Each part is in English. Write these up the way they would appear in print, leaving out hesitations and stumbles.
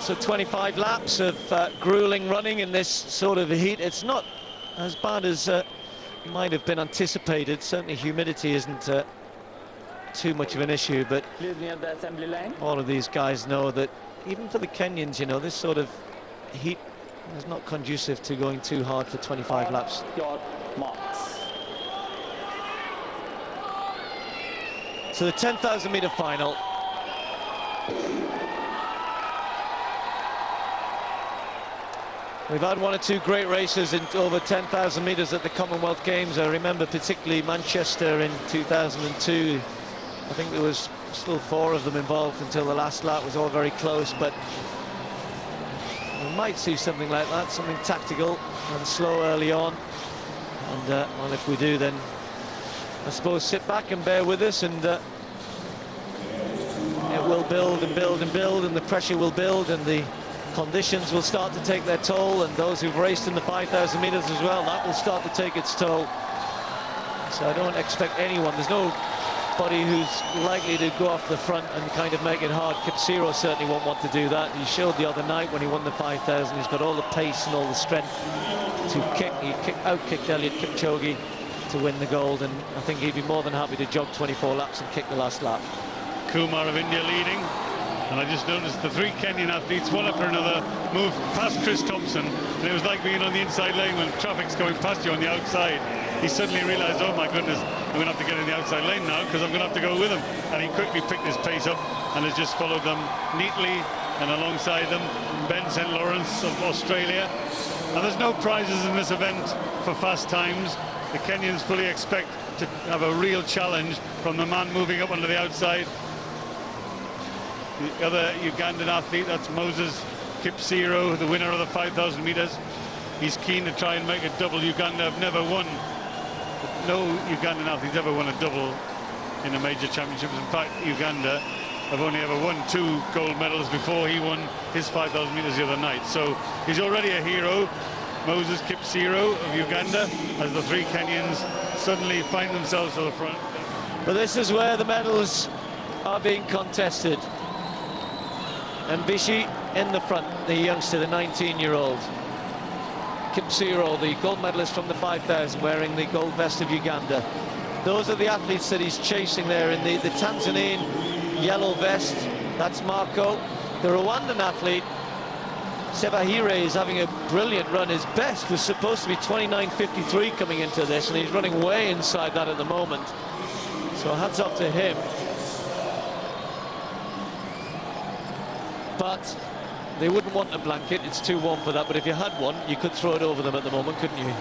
So 25 laps of grueling running in this sort of heat. It's not as bad as might have been anticipated. Certainly humidity isn't too much of an issue, but all of these guys know that even for the Kenyans, you know, this sort of heat is not conducive to going too hard for 25 laps. So the 10,000 meter final. We've had one or two great races in over 10,000 meters at the Commonwealth Games. I remember particularly Manchester in 2002. I think there was still 4 of them involved until the last lap. It was all very close, but we might see something like that, something tactical and slow early on. And well, if we do, then I suppose sit back and bear with us, and it will build and build and build, and the pressure will build, and the conditions will start to take their toll, and those who've raced in the 5,000 meters as well, that will start to take its toll. So I don't expect anyone, there's nobody who's likely to go off the front and kind of make it hard. Kipsiro certainly won't want to do that. He showed the other night when he won the 5,000, he's got all the pace and all the strength to kick. He outkicked Eliud Kipchoge to win the gold, and I think he'd be more than happy to jog 24 laps and kick the last lap. Kumar of India leading. And I just noticed the 3 Kenyan athletes, one after another, move past Chris Thompson. And it was like being on the inside lane when traffic's going past you on the outside. He suddenly realised, oh my goodness, I'm going to have to get in the outside lane now because I'm going to have to go with him. And he quickly picked his pace up and has just followed them neatly, and alongside them, Ben St. Lawrence of Australia. And there's no prizes in this event for fast times. The Kenyans fully expect to have a real challenge from the man moving up onto the outside. The other Ugandan athlete, that's Moses Kipsiro, the winner of the 5,000 meters. He's keen to try and make a double. Uganda have never won. No Ugandan athlete's ever won a double in a major championships. In fact, Uganda have only ever won 2 gold medals before he won his 5,000 meters the other night. So he's already a hero, Moses Kipsiro of Uganda, as the 3 Kenyans suddenly find themselves to the front. But this is where the medals are being contested. Mbishei in the front, the youngster, the 19-year-old. Kipsiro, the gold medalist from the 5,000, wearing the gold vest of Uganda. Those are the athletes that he's chasing there in the Tanzanian yellow vest. That's Marco. The Rwandan athlete, Sebahire, is having a brilliant run. His best was supposed to be 29.53 coming into this, and he's running way inside that at the moment. So hats off to him. But they wouldn't want a blanket, it's too warm for that, but if you had one, you could throw it over them at the moment, couldn't you?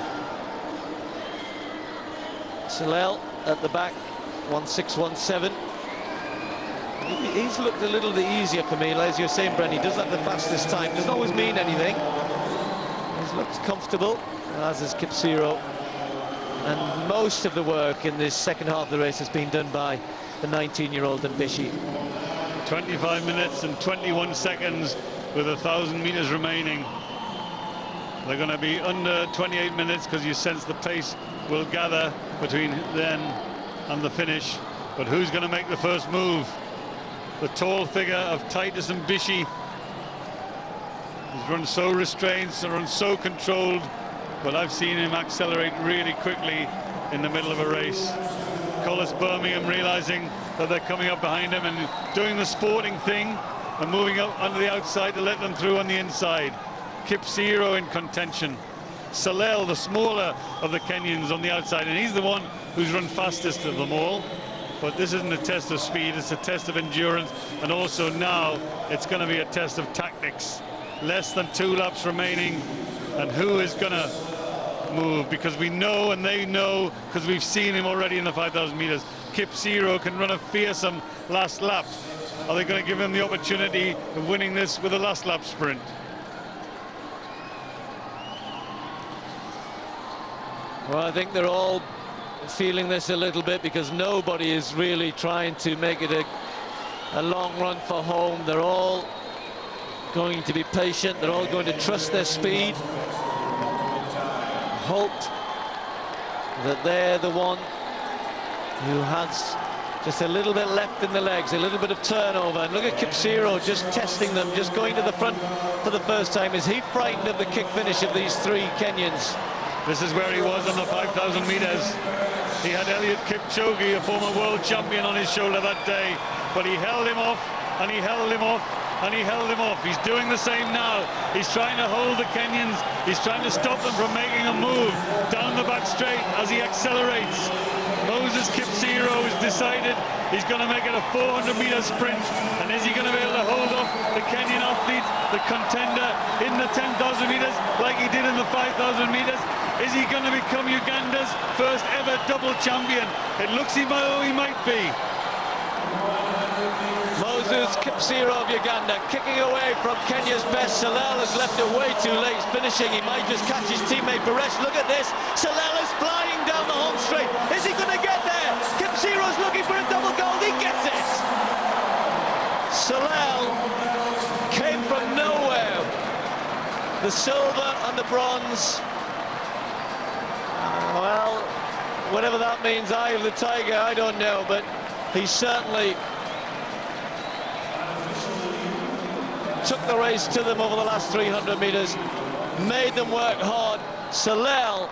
Salel at the back, 1:6.17. He's looked a little bit easier for me, as you're saying, Brent. He does have the fastest time, doesn't always mean anything. He's looked comfortable, as is Kipsiro. And most of the work in this second half of the race has been done by the 19-year-old Mbishei. 25 minutes and 21 seconds with 1,000 meters remaining. They're going to be under 28 minutes because you sense the pace will gather between then and the finish. But who's going to make the first move? The tall figure of Titus Mbishei. He's run so restrained, run so controlled, but I've seen him accelerate really quickly in the middle of a race. Collis Birmingham realizing that they're coming up behind him and doing the sporting thing and moving up onto the outside to let them through on the inside. Kipsiro in contention. Salel, the smaller of the Kenyans, on the outside, and he's the one who's run fastest of them all. But this isn't a test of speed, it's a test of endurance, and also now it's going to be a test of tactics. Less than 2 laps remaining, and who is going to move? Because we know, and they know, because we've seen him already in the 5,000 meters. Kipsiro can run a fearsome last lap. Are they going to give him the opportunity of winning this with a last lap sprint? Well, I think they're all feeling this a little bit because nobody is really trying to make it a long run for home. They're all going to be patient. They're all going to trust their speed. Hope that they're the one who has Just a little bit left in the legs, a little bit of turnover. And look at Kipsiro just testing them, just going to the front for the first time. Is he frightened of the kick finish of these three Kenyans? This is where he was on the 5,000 metres. He had Eliud Kipchoge, a former world champion, on his shoulder that day, but he held him off, and he held him off, and he held him off. He's doing the same now. He's trying to hold the Kenyans. He's trying to stop them from making a move down the back straight as he accelerates. Moses Kipsiro has decided he's going to make it a 400-metre sprint, and is he going to be able to hold off the Kenyan athlete, the contender, in the 10,000 metres like he did in the 5,000 metres? Is he going to become Uganda's first ever double champion? It looks he might be. Moses Kipsiro of Uganda kicking away from Kenya's best. Salel has left it way too late. He's finishing. He might just catch his teammate Birech. Look at this. Salel is flying down the home straight. Is he going to get there? Kipsiro's looking for a double gold. He gets it. Salel came from nowhere. The silver and the bronze. Well, whatever that means, eye of the tiger, I don't know, but he certainly took the race to them over the last 300 metres, made them work hard. Salel,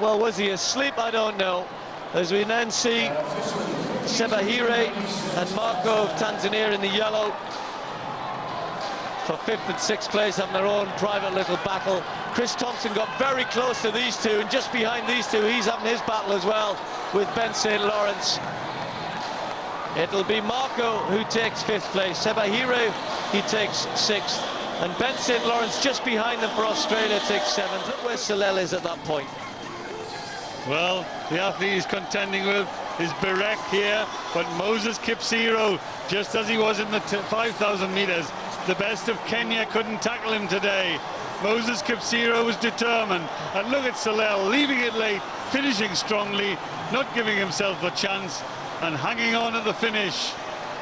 well, was he asleep? I don't know. As we then see Sebahire and Marco of Tanzania in the yellow for 5th and 6th place, having their own private little battle. Chris Thompson got very close to these two, and just behind these two, he's having his battle as well with Ben St. Lawrence. It'll be Marco who takes 5th place. Sebahire, he takes 6th. And Ben St. Lawrence just behind them for Australia takes 7th. Look where Salel is at that point. Well, the athlete he's contending with is Birech here, but Moses Kipsiro, just as he was in the 5,000 metres, the best of Kenya couldn't tackle him today. Moses Kipsiro was determined, and look at Salel leaving it late, finishing strongly, not giving himself a chance, and hanging on at the finish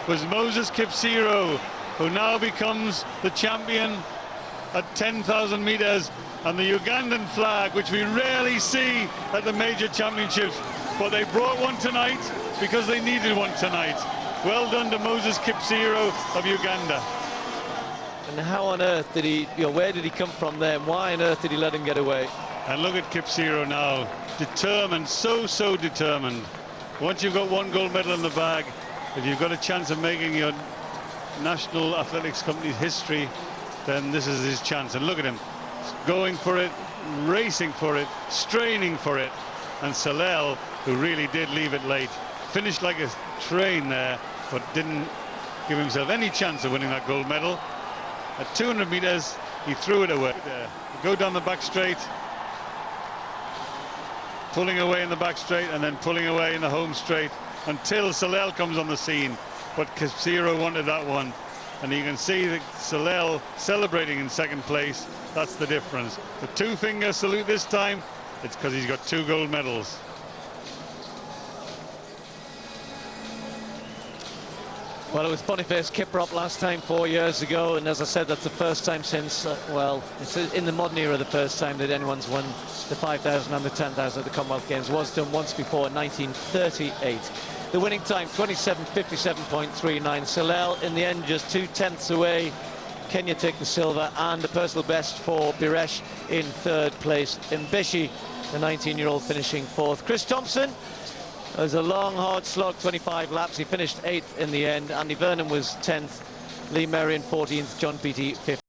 was Moses Kipsiro, who now becomes the champion at 10,000 metres, and the Ugandan flag, which we rarely see at the major championships, but they brought one tonight because they needed one tonight. Well done to Moses Kipsiro of Uganda. And how on earth did he, where did he come from there? Why on earth did he let him get away? And look at Kipsiro now, determined, so determined. Once you've got one gold medal in the bag, if you've got a chance of making your national athletics company's history, then this is his chance. And look at him, going for it, racing for it, straining for it. And Salel, who really did leave it late, finished like a train there, but didn't give himself any chance of winning that gold medal. At 200 metres, he threw it away. Go down the back straight, pulling away in the back straight, and then pulling away in the home straight until Salel comes on the scene. But Kipsiro wanted that one, and you can see that Salel celebrating in 2nd place. That's the difference. The 2-finger salute this time, it's because he's got 2 gold medals. Well, it was Boniface Kiprop last time 4 years ago, and as I said, that's the first time since, well, it's in the modern era the first time that anyone's won the 5,000 and the 10,000 at the Commonwealth Games. Was done once before in 1938. The winning time, 27:57.39. Salel, in the end, just 2/10ths away. Kenya take the silver, and the personal best for Birech in 3rd place. Mbishei, the 19-year-old, finishing 4th. Chris Thompson, it was a long, hard slog, 25 laps. He finished 8th in the end. Andy Vernon was 10th, Lee Merrion 14th, John Beattie 15th.